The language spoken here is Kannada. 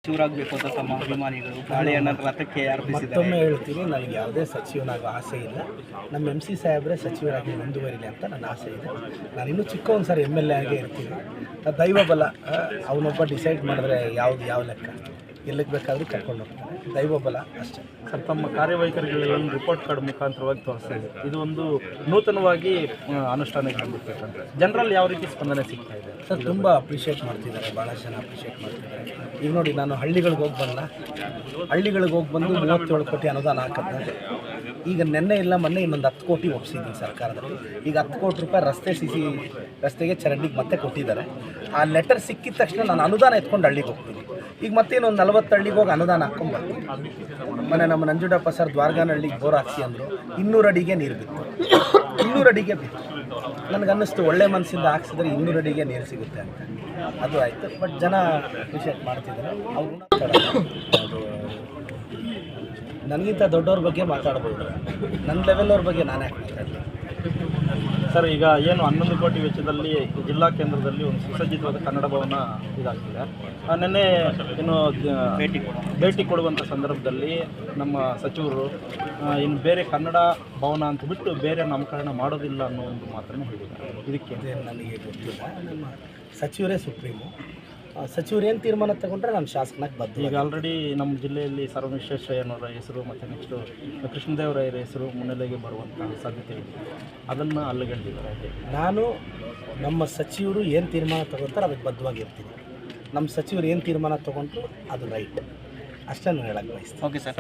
ಸಚಿವರಾಗಬೇಕು ಅಂತ ತಮ್ಮ ಅಭಿಮಾನಿಗಳು ಬಾಳೆಹಣ್ಣ ರಥಕ್ಕೆ ಮತ್ತೊಮ್ಮೆ ಹೇಳ್ತೀನಿ, ನನಗೆ ಯಾವುದೇ ಸಚಿವನಾಗೋ ಆಸೆ ಇಲ್ಲ. ನಮ್ಮ MC ಸಾಹೇಬ್ರೆ ಸಚಿವರಾಗಿ ಮುಂದುವರಿಲಿ ಅಂತ ನನ್ನ ಆಸೆ ಇದೆ. ನಾನಿನ್ನೂ ಚಿಕ್ಕವನು ಸರ್, MLA ಆಗೇ ಇರ್ತೀನಿ. ದೈವ ಬಲ, ಅವನೊಬ್ಬ ಡಿಸೈಡ್ ಮಾಡಿದ್ರೆ ಯಾವ ಲೆಕ್ಕ, ಎಲ್ಲಿಗೆ ಬೇಕಾದರೂ ಕರ್ಕೊಂಡು ಹೋಗ್ತಾನೆ. ದೈವ ಬಲ ಅಷ್ಟೇ ಸರ್. ತಮ್ಮ ಕಾರ್ಯವೈಖರಿಗಳನ್ನು ರಿಪೋರ್ಟ್ ಕಾರ್ಡ್ ಮುಖಾಂತರವಾಗಿ ತೋರಿಸ್ತಾ ಇದೆ. ಇದು ಒಂದು ನೂತನವಾಗಿ ಅನುಷ್ಠಾನಕ್ಕೆ ಬಂದಿರ್ತಕ್ಕಂಥ ಜನರಲ್ಲಿ ಯಾವ ರೀತಿ ಸ್ಪಂದನೆ ಸಿಗ್ತಾ ಇದೆ ಸರ್? ತುಂಬ ಅಪ್ರಿಷಿಯೇಟ್ ಮಾಡ್ತಿದ್ದಾರೆ, ಭಾಳಷ್ಟು ಜನ ಅಪ್ರಿಷಿಯೇಟ್ ಮಾಡ್ತಿದ್ದಾರೆ. ಈಗ ನೋಡಿ, ನಾನು ಹಳ್ಳಿಗಳಿಗೆ ಹೋಗಿ ಬಂದು 37 ಕೋಟಿ ಅನುದಾನ ಹಾಕಿದ್ದೆ. ಈಗ ನೆನ್ನೆ ಇಲ್ಲ ಮೊನ್ನೆ ಇನ್ನೊಂದು 10 ಕೋಟಿ ಒಪ್ಪಿಸಿದ್ದೀನಿ ಸರ್ಕಾರದಲ್ಲಿ. ಈಗ 10 ಕೋಟಿ ರೂಪಾಯಿ ರಸ್ತೆಗೆ ಚರಂಡಿಗೆ ಮತ್ತೆ ಕೊಟ್ಟಿದ್ದಾರೆ. ಆ ಲೆಟರ್ ಸಿಕ್ಕಿದ ತಕ್ಷಣ ನಾನು ಅನುದಾನ ಎತ್ಕೊಂಡು ಹಳ್ಳಿಗೆ ಹೋಗ್ತೀನಿ. ಈಗ ಮತ್ತೇನೊಂದು 40 ಹಳ್ಳಿಗೆ ಹೋಗಿ ಅನುದಾನ ಹಾಕ್ಕೊಂಡ್ಬರ್ತೀನಿ. ಮೊನ್ನೆ ನಮ್ಮ ನಂಜುಂಡಪ್ಪ ಸರ್ ದ್ವಾರಗಾನಹಳ್ಳಿಗೆ ಬೋರ್ ಹಾಕ್ಸಿ ಅಂದರು. 200 ಅಡಿಗೆ ನೀರು ಬಿತ್ತು, 200 ಅಡಿಗೆ ಬಿತ್ತು. ನನಗನ್ನಿಸ್ತು ಒಳ್ಳೆ ಮನಸ್ಸಿಂದ ಹಾಕ್ಸಿದ್ರೆ 200 ಅಡಿಗೆ ನೀರು ಸಿಗುತ್ತೆ ಅಂತ. ಅದು ಆಯಿತು. ಬಟ್ ಜನ ಅಪ್ರಿಷಿಯೇಟ್ ಮಾಡ್ತಿದ್ದಾರೆ. ಅವರು ನನಗಿಂತ ದೊಡ್ಡವ್ರ ಬಗ್ಗೆ ಮಾತಾಡ್ಬೋದು, ನನ್ನ ಲೆವೆಲ್ವ್ರ ಬಗ್ಗೆ ನಾನು ಯಾಕೆ ಮಾತಾಡಲಿ ಸರ್? ಈಗ ಏನು 11 ಕೋಟಿ ವೆಚ್ಚದಲ್ಲಿ ಜಿಲ್ಲಾ ಕೇಂದ್ರದಲ್ಲಿ ಒಂದು ಸುಸಜ್ಜಿತವಾದ ಕನ್ನಡ ಭವನ ಇದಾಗ್ತಿದೆ. ನಿನ್ನೆ ಇನ್ನು ಭೇಟಿ ಕೊಡುವಂಥ ಸಂದರ್ಭದಲ್ಲಿ ನಮ್ಮ ಸಚಿವರು ಇನ್ನು ಬೇರೆ ಕನ್ನಡ ಭವನ ಅಂತ ಬಿಟ್ಟು ಬೇರೆ ನಾಮಕರಣ ಮಾಡೋದಿಲ್ಲ ಅನ್ನೋ ಒಂದು ಮಾತನ್ನು ಹೇಳಿದ್ದಾರೆ. ಇದಕ್ಕೆ ನನಗೆ ಗೊತ್ತಿಲ್ಲ. ನಮ್ಮ ಸಚಿವರೇ ಸುಪ್ರೀಮು. ಸಚಿವರು ಏನು ತೀರ್ಮಾನ ತಗೊಂಡ್ರೆ ನಾನು ಶಾಸಕನಾಗಿ ಬದ್ಧ. ಈಗ ಆಲ್ರೆಡಿ ನಮ್ಮ ಜಿಲ್ಲೆಯಲ್ಲಿ ಸರ್ವ ವಿಶ್ವೇಶ್ವರಯ್ಯನವರ ಹೆಸರು ಮತ್ತು ನೆಕ್ಸ್ಟು ಕೃಷ್ಣದೇವರಾಯರ ಹೆಸರು ಮುನ್ನೆಲೆಗೆ ಬರುವಂಥ ಸಾಧ್ಯತೆ ಇದೆ. ಅದನ್ನು ಅಲ್ಲಗಂಡಿದ್ದಾರೆ. ನಾನು ನಮ್ಮ ಸಚಿವರು ಏನು ತೀರ್ಮಾನ ತಗೊಳ್ತಾರೆ ಅದಕ್ಕೆ ಬದ್ಧವಾಗಿರ್ತೀನಿ. ನಮ್ಮ ಸಚಿವರು ಏನು ತೀರ್ಮಾನ ತೊಗೊಂಡ್ರು ಅದು ರೈಟ್, ಅಷ್ಟೇ ನಾನು ಹೇಳಕ್ಕೆ ಬಯಸ್ತೀನಿ. Okay sir.